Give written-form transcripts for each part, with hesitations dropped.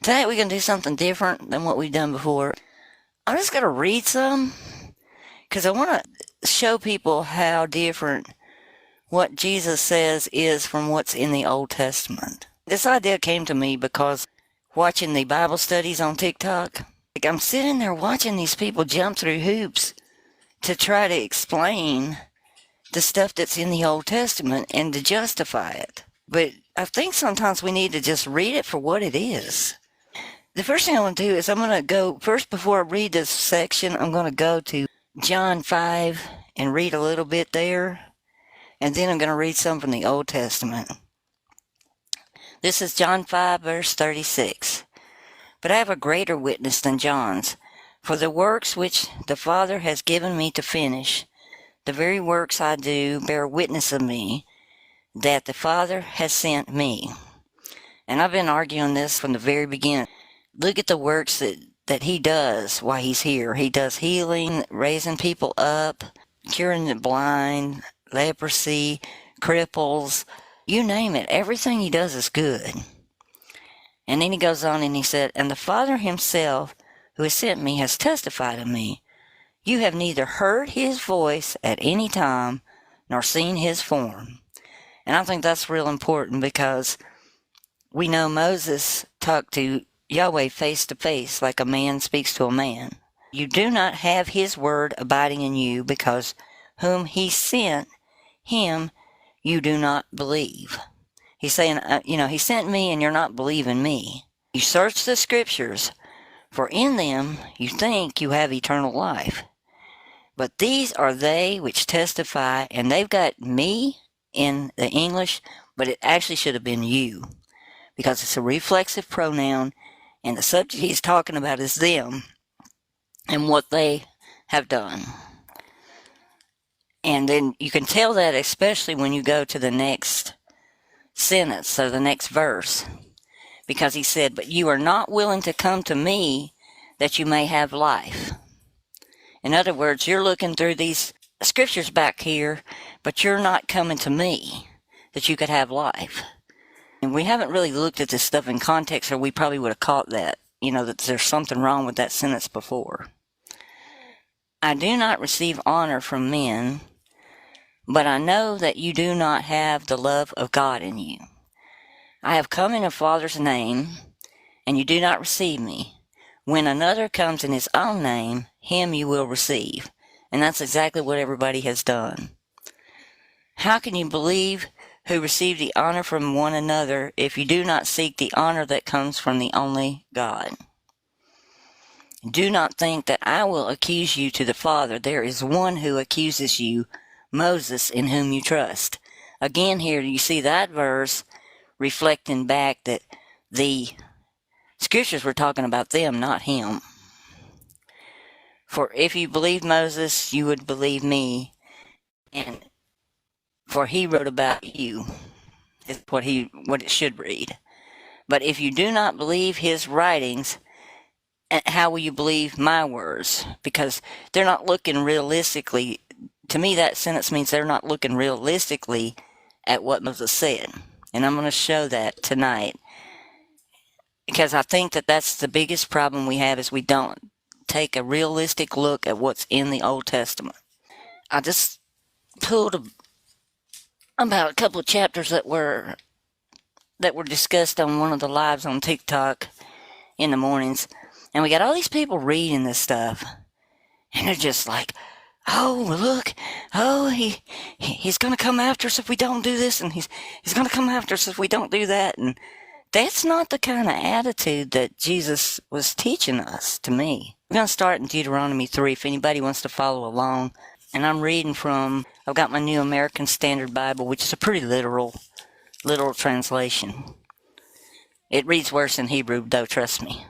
Tonight we're going to do something different than what we've done before. I'm just going to read some because I want to show people how different what Jesus says is from what's in the Old Testament. This idea came to me because watching the Bible studies on TikTok, I'm sitting there watching these people jump through hoops to try to explain the stuff that's in the Old Testament and to justify it. But I think sometimes we need to just read it for what it is. The first thing I want to do is I'm going to go, first before I read this section, I'm going to go to John 5 and read a little bit there. And then I'm going to read some from the Old Testament. This is John 5, verse 36. But I have a greater witness than John's, for the works which the Father has given me to finish, the very works I do bear witness of me, that the Father has sent me. And I've been arguing this from the very beginning. Look at the works that he does while he's here. He does healing, raising people up, curing the blind, leprosy, cripples, you name it. Everything he does is good. And then he goes on and he said, and the Father himself who has sent me has testified of me. You have neither heard his voice at any time nor seen his form. And I think that's real important because we know Moses talked to Yahweh face to face like a man speaks to a man. You do not have his word abiding in you because whom he sent, him you do not believe. He's saying, he sent me and you're not believing me. You search the scriptures, for in them you think you have eternal life. But these are they which testify, and they've got me in the English, but it actually should have been you, because it's a reflexive pronoun, and the subject he's talking about is them and what they have done. And then you can tell that especially when you go to the next sentence, so the next verse, because he said, but you are not willing to come to me that you may have life. In other words, you're looking through these scriptures back here, but you're not coming to me that you could have life. And we haven't really looked at this stuff in context, or we probably would have caught that, that there's something wrong with that sentence before. I do not receive honor from men, but I know that you do not have the love of God in you. I have come in a Father's name, and you do not receive me. When another comes in his own name, him you will receive. And that's exactly what everybody has done. How can you believe who receive the honor from one another if you do not seek the honor that comes from the only God? Do not think that I will accuse you to the Father. There is one who accuses you, Moses, in whom you trust. Again, here you see that verse reflecting back that the scriptures were talking about them, not him. For if you believed Moses, you would believe me, and for he wrote about you, is what it should read. But if you do not believe his writings, how will you believe my words? Because they're not looking realistically. To me, that sentence means they're not looking realistically at what Moses said. And I'm going to show that tonight. Because I think that that's the biggest problem we have, is we don't take a realistic look at what's in the Old Testament. I just pulled about a couple of chapters that were discussed on one of the lives on TikTok in the mornings. And we got all these people reading this stuff. And they're just like, oh, look, oh, he's going to come after us if we don't do this, and he's going to come after us if we don't do that. And that's not the kind of attitude that Jesus was teaching us, to me. We're going to start in Deuteronomy 3 if anybody wants to follow along. And I'm reading from, I've got my New American Standard Bible, which is a pretty literal translation. It reads worse in Hebrew, though, trust me.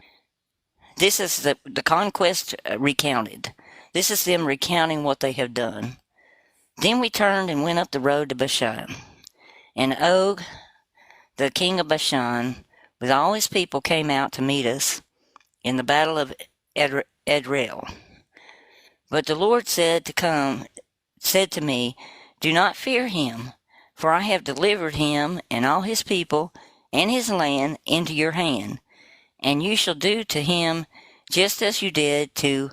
This is the conquest recounted. This is them recounting what they have done. Then we turned and went up the road to Bashan. And Og, the king of Bashan, with all his people, came out to meet us in the battle of Edrei. But the Lord said to me, do not fear him, for I have delivered him and all his people and his land into your hand, and you shall do to him just as you did to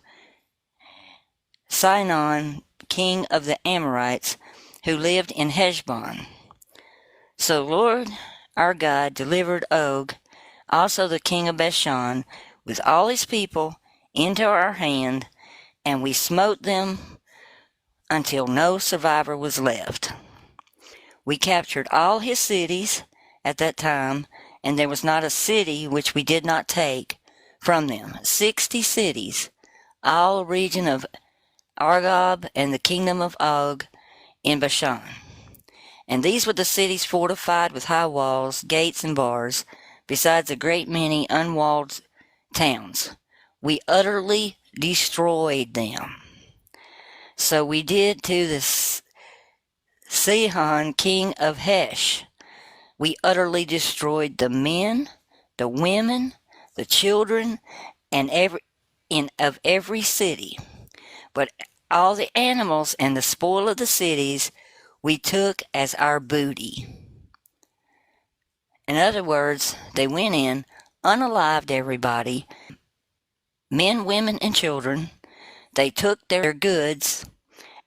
Sihon, king of the Amorites, who lived in Heshbon. So Lord our God delivered Og, also the king of Bashan, with all his people, into our hand, and we smote them until no survivor was left. We captured all his cities at that time, and there was not a city which we did not take from them. 60 cities, all region of Argob and the kingdom of Og in Bashan. And these were the cities fortified with high walls, gates, and bars, besides a great many unwalled towns. We utterly destroyed them. So we did to the Sihon, king of Hesh. We utterly destroyed the men, the women, the children, and of every city. But all the animals and the spoil of the cities we took as our booty. In other words, they went in, unalived everybody, men, women, and children. They took their goods,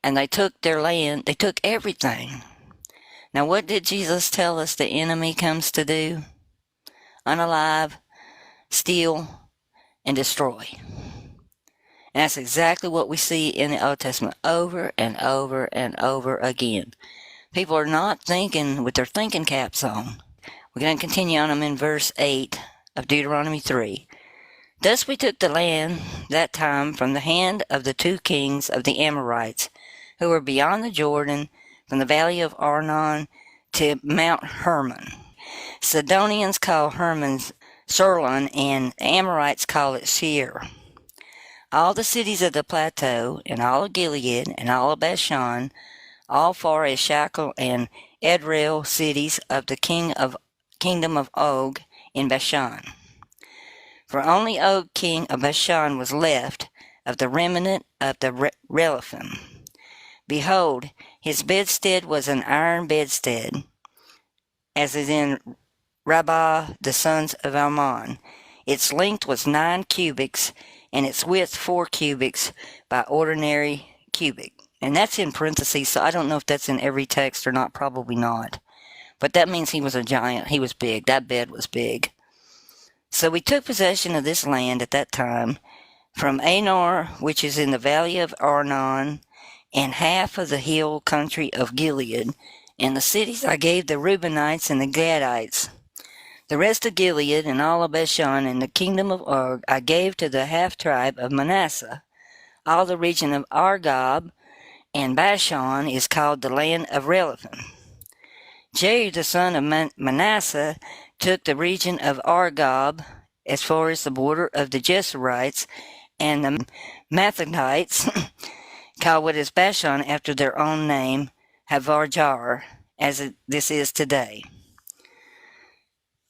and they took their land. They took everything. Now, what did Jesus tell us the enemy comes to do? Unalive, steal, and destroy. And that's exactly what we see in the Old Testament over and over and over again. People are not thinking with their thinking caps on. We're going to continue on them in verse 8 of Deuteronomy 3. Thus we took the land that time from the hand of the 2 kings of the Amorites, who were beyond the Jordan, from the valley of Arnon to Mount Hermon. Sidonians call Hermon Sirlon, and the Amorites call it Seir. All the cities of the plateau, and all of Gilead, and all of Bashan, all far as Shakel and Edrei, cities of the kingdom of Og in Bashan. For only Og, king of Bashan, was left of the remnant of the Rephaim. Behold, his bedstead was an iron bedstead, as is in Rabbah the sons of Ammon. Its length was 9 cubits, and its width 4 cubits by ordinary cubit. And that's in parentheses, so I don't know if that's in every text or not, probably not. But that means he was a giant. He was big. That bed was big. So we took possession of this land at that time, from Anor, which is in the valley of Arnon, and half of the hill country of Gilead, and the cities I gave the Reubenites and the Gadites. The rest of Gilead and all of Bashan and the kingdom of Og I gave to the half-tribe of Manasseh. All the region of Argob and Bashan is called the land of Rephaim. Jehu the son of Manasseh took the region of Argob as far as the border of the Jeserites, and the Mathanites called what is Bashan after their own name, Havarjar, as this is today.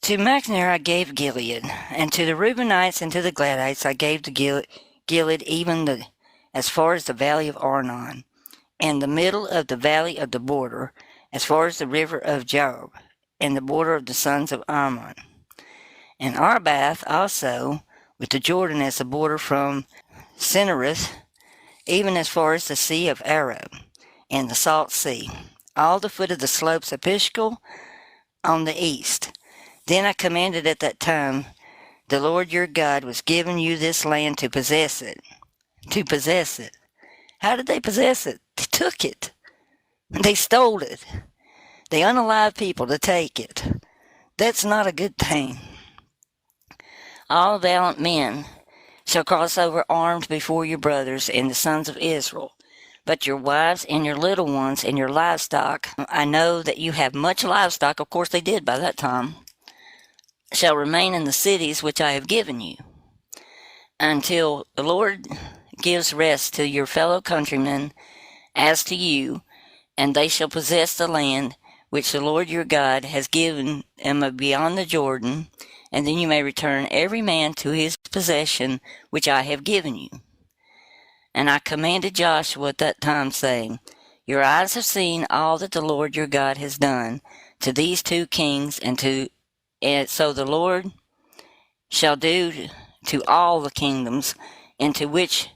To Machner I gave Gilead, and to the Reubenites and to the Gadites I gave the Gilead even as far as the valley of Arnon, and the middle of the valley of the border, as far as the river of Job, and the border of the sons of Ammon. And Arbath also, with the Jordan as the border from Cinnereth, even as far as the sea of Arab, and the salt sea, all the foot of the slopes of Pishkal on the east. Then I commanded at that time, the Lord your God was giving you this land to possess it. To possess it. How did they possess it? They took it. They stole it. They unalived people to take it. That's not a good thing. All valiant men shall cross over armed before your brothers and the sons of Israel. But your wives and your little ones and your livestock, I know that you have much livestock, of course they did by that time, shall remain in the cities which I have given you, until the Lord gives rest to your fellow countrymen as to you, and they shall possess the land which the Lord your God has given them beyond the Jordan, and then you may return every man to his possession which I have given you. And I commanded Joshua at that time, saying, your eyes have seen all that the Lord your God has done to these 2 kings, and so the Lord shall do to all the kingdoms into which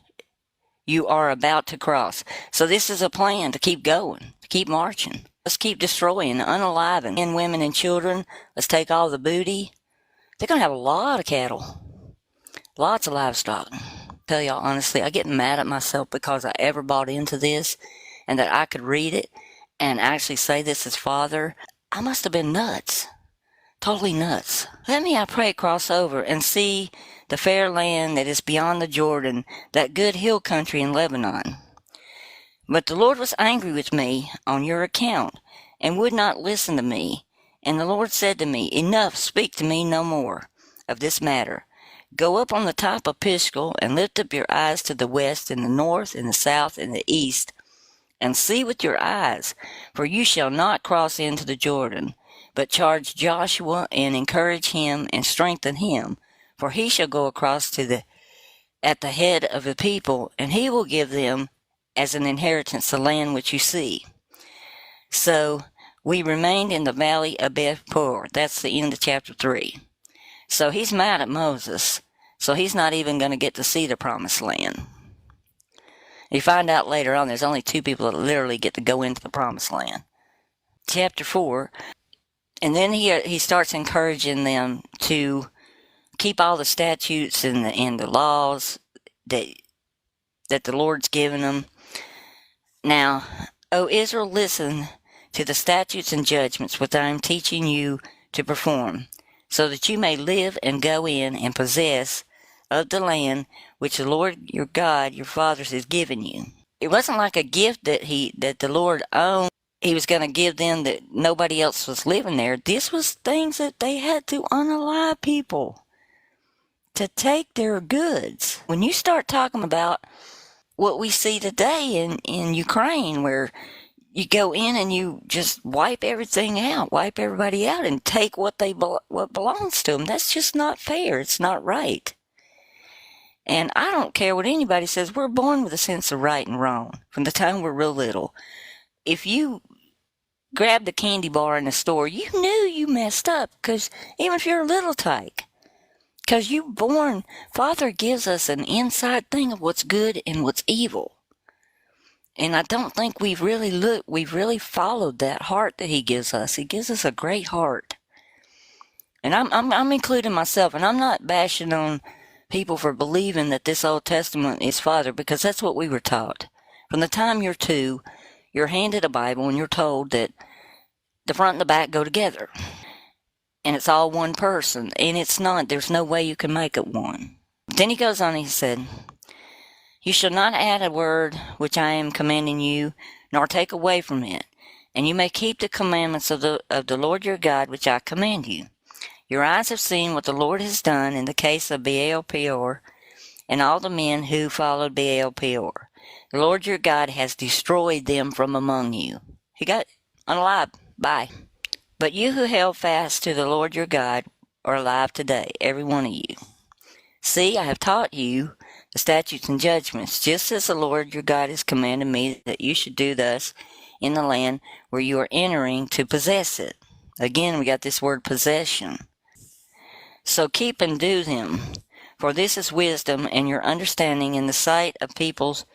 you are about to cross. So this is a plan to keep going, to keep marching. Let's keep destroying, unaliving men, women, and children. Let's take all the booty. They're going to have a lot of cattle, lots of livestock. Tell y'all honestly, I get mad at myself because I ever bought into this and that I could read it and actually say this as Father. I must have been nuts. Totally nuts. Let me, I pray, cross over and see the fair land that is beyond the Jordan, that good hill country in Lebanon. But the Lord was angry with me on your account, and would not listen to me. And the Lord said to me, Enough, speak to me no more of this matter. Go up on the top of Pisgah, and lift up your eyes to the west, and the north, and the south, and the east, and see with your eyes, for you shall not cross into the Jordan, but charge Joshua, and encourage him, and strengthen him, for he shall go across at the head of the people, and he will give them as an inheritance the land which you see. So we remained in the valley of Beth-peor. That's the end of chapter 3. So he's mad at Moses, so he's not even going to get to see the promised land. You find out later on there's only 2 people that literally get to go into the promised land. Chapter 4, and then he starts encouraging them to keep all the statutes and the laws that the Lord's given them. Now, O Israel, listen to the statutes and judgments which I am teaching you to perform, so that you may live and go in and possess of the land which the Lord your God, your fathers, has given you. It wasn't like a gift that the Lord owned. He was going to give them that nobody else was living there. This was things that they had to unalive people to take their goods. When you start talking about what we see today in Ukraine, where you go in and you just wipe everything out, wipe everybody out, and take what belongs to them. That's just not fair. It's not right. And I don't care what anybody says. We're born with a sense of right and wrong from the time we're real little. If you grabbed a candy bar in the store, you knew you messed up, because even if you're a little tyke, because you born, Father gives us an inside thing of what's good and what's evil. And I don't think we've really followed that heart that He gives us. He gives us a great heart. And I'm including myself, and I'm not bashing on people for believing that this Old Testament is Father, because that's what we were taught. From the time you're 2, you're handed a Bible and you're told that the front and the back go together. And it's all one person. And it's not. There's no way you can make it one. Then he goes on and he said, You shall not add a word which I am commanding you, nor take away from it. And you may keep the commandments of the Lord your God, which I command you. Your eyes have seen what the Lord has done in the case of Baal-peor and all the men who followed Baal-peor. The Lord your God has destroyed them from among you. He got unalive. Bye. But you who held fast to the Lord your God are alive today, every one of you. See, I have taught you the statutes and judgments, just as the Lord your God has commanded me that you should do thus in the land where you are entering to possess it. Again, we got this word possession. So keep and do them, for this is wisdom and your understanding in the sight of peoples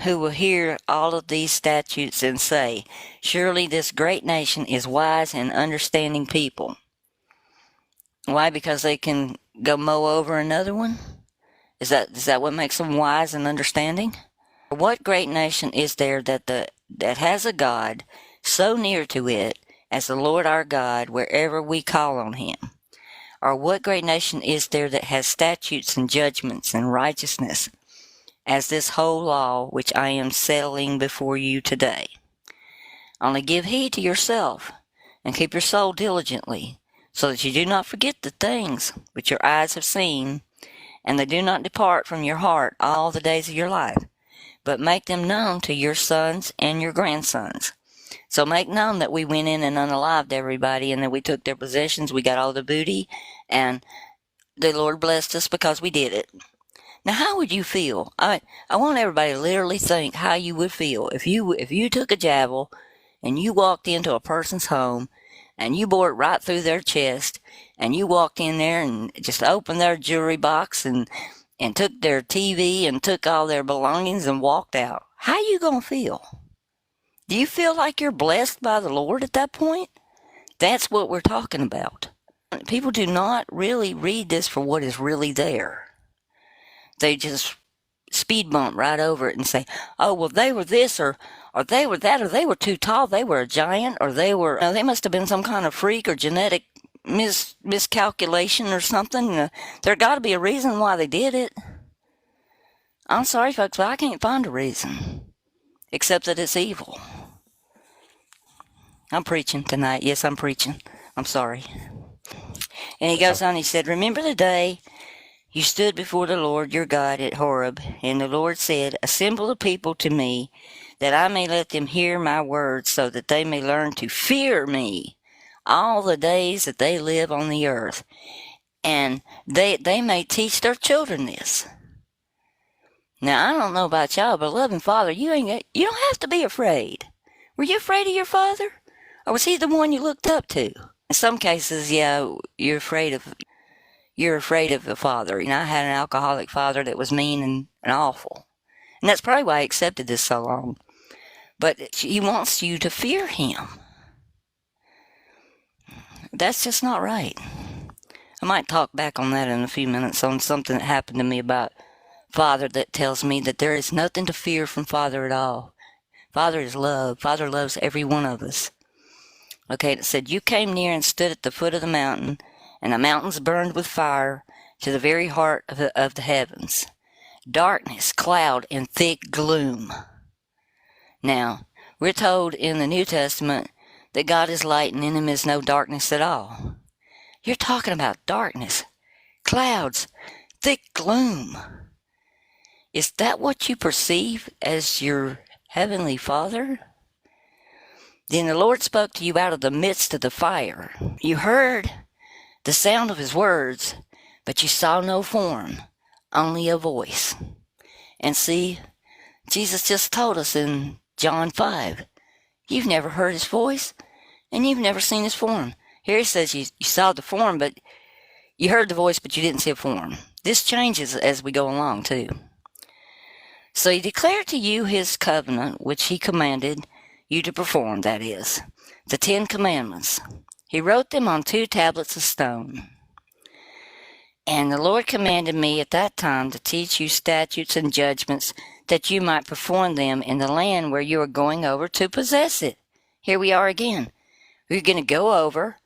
who will hear all of these statutes and say, Surely this great nation is wise and understanding people. Why? Because they can go mow over another one? Is that what makes them wise and understanding? What great nation is there that has a God so near to it as the Lord our God wherever we call on Him? Or what great nation is there that has statutes and judgments and righteousness as this whole law which I am settling before you today? Only give heed to yourself, and keep your soul diligently, so that you do not forget the things which your eyes have seen, and they do not depart from your heart all the days of your life, but make them known to your sons and your grandsons. So make known that we went in and unalived everybody, and that we took their possessions, we got all the booty, and the Lord blessed us because we did it. Now, how would you feel? I want everybody to literally think how you would feel if you took a javel and you walked into a person's home and you bore it right through their chest and you walked in there and just opened their jewelry box and took their TV and took all their belongings and walked out, how you going to feel? Do you feel like you're blessed by the Lord at that point? That's what we're talking about. People do not really read this for what is really there. They just speed bump right over it and say, oh, well, they were this or they were that, or they were too tall, they were a giant, or they must have been some kind of freak or genetic miscalculation or something. There got to be a reason why they did it. I'm sorry, folks, but I can't find a reason except that it's evil. I'm preaching tonight. Yes, I'm preaching. I'm sorry. And he goes on, he said, remember the day you stood before the Lord your God at Horeb, and the Lord said, assemble the people to me, that I may let them hear my words, so that they may learn to fear me all the days that they live on the earth, and they may teach their children this. Now, I don't know about y'all, but loving Father, you don't have to be afraid. Were you afraid of your father? Or was he the one you looked up to? In some cases, yeah, you're afraid of the father. I had an alcoholic father that was mean and awful. And that's probably why I accepted this so long. But he wants you to fear him. That's just not right. I might talk back on that in a few minutes on something that happened to me about Father that tells me that there is nothing to fear from Father at all. Father is love. Father loves every one of us. Okay, it said, you came near and stood at the foot of the mountain, and the mountains burned with fire to the very heart of the heavens. Darkness, cloud, and thick gloom. Now, we're told in the New Testament that God is light and in him is no darkness at all. You're talking about darkness, clouds, thick gloom. Is that what you perceive as your heavenly Father? Then the Lord spoke to you out of the midst of the fire. You heard the sound of his words, but you saw no form, only a voice. And see, Jesus just told us in John 5, you've never heard his voice, and you've never seen his form. Here he says you saw the form, but you heard the voice, but you didn't see a form. This changes as we go along, too. So he declared to you his covenant, which he commanded you to perform, that is, the 10 Commandments. He wrote them on 2 tablets of stone. And the Lord commanded me at that time to teach you statutes and judgments, that you might perform them in the land where you are going over to possess it. Here we are again. You're going to go over.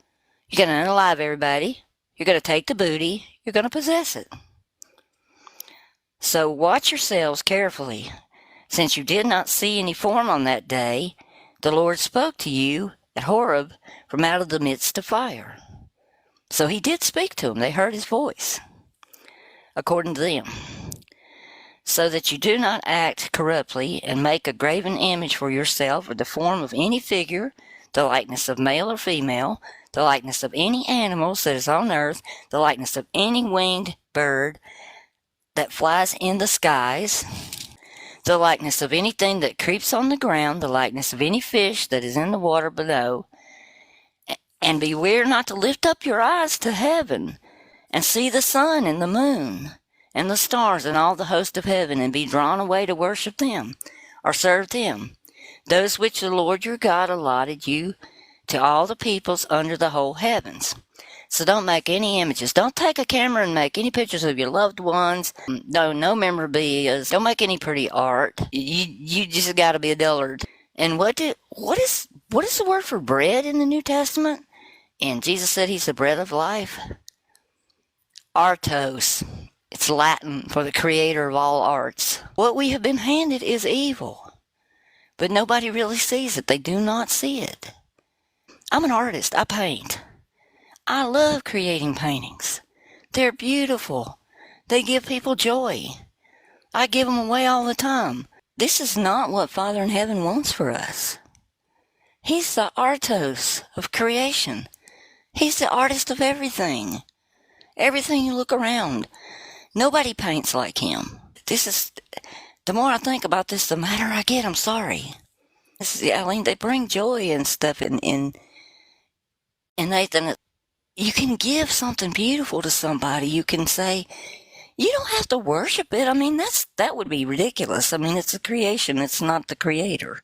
You're going to unalive everybody. You're going to take the booty. You're going to possess it. So watch yourselves carefully. Since you did not see any form on that day, the Lord spoke to you at Horeb from out of the midst of fire. So he did speak to them. They heard his voice, according to them. So that you do not act corruptly and make a graven image for yourself or the form of any figure, the likeness of male or female, the likeness of any animal that is on earth, the likeness of any winged bird that flies in the skies, the likeness of anything that creeps on the ground, the likeness of any fish that is in the water below. And beware not to lift up your eyes to heaven and see the sun and the moon and the stars and all the host of heaven, and be drawn away to worship them or serve them, those which the Lord your God allotted you to all the peoples under the whole heavens. So don't make any images. Don't take a camera and make any pictures of your loved ones. No memorabilia. Don't make any pretty art. You just got to be a dullard. And what is the word for bread in the New Testament? And Jesus said he's the bread of life. Artos. It's Latin for the creator of all arts. What we have been handed is evil. But nobody really sees it. They do not see it. I'm an artist. I paint. I love creating paintings. They're beautiful. They give people joy. I give them away all the time. This is not what Father in Heaven wants for us. He's the artos of creation. He's the artist of everything. Everything you look around. Nobody paints like him. The more I think about this, the madder I get. I'm sorry. They bring joy and stuff in Nathan. you can give something beautiful to somebody. You can say, you don't have to worship it. I mean, that would be ridiculous. I mean, it's a creation. It's not the creator.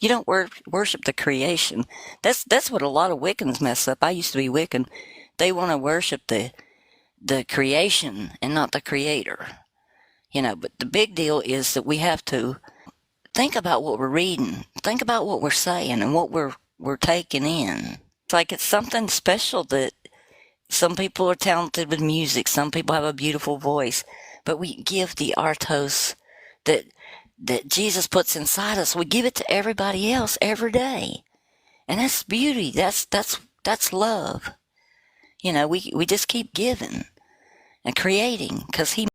You don't worship the creation. That's what a lot of Wiccans mess up. I used to be Wiccan. They want to worship the creation and not the creator. But the big deal is that we have to think about what we're reading, think about what we're saying and what we're taking in. It's like it's something special that some people are talented with music, some people have a beautiful voice, but we give the artos that Jesus puts inside us. We give it to everybody else every day. And that's beauty. That's love. We just keep giving and creating because he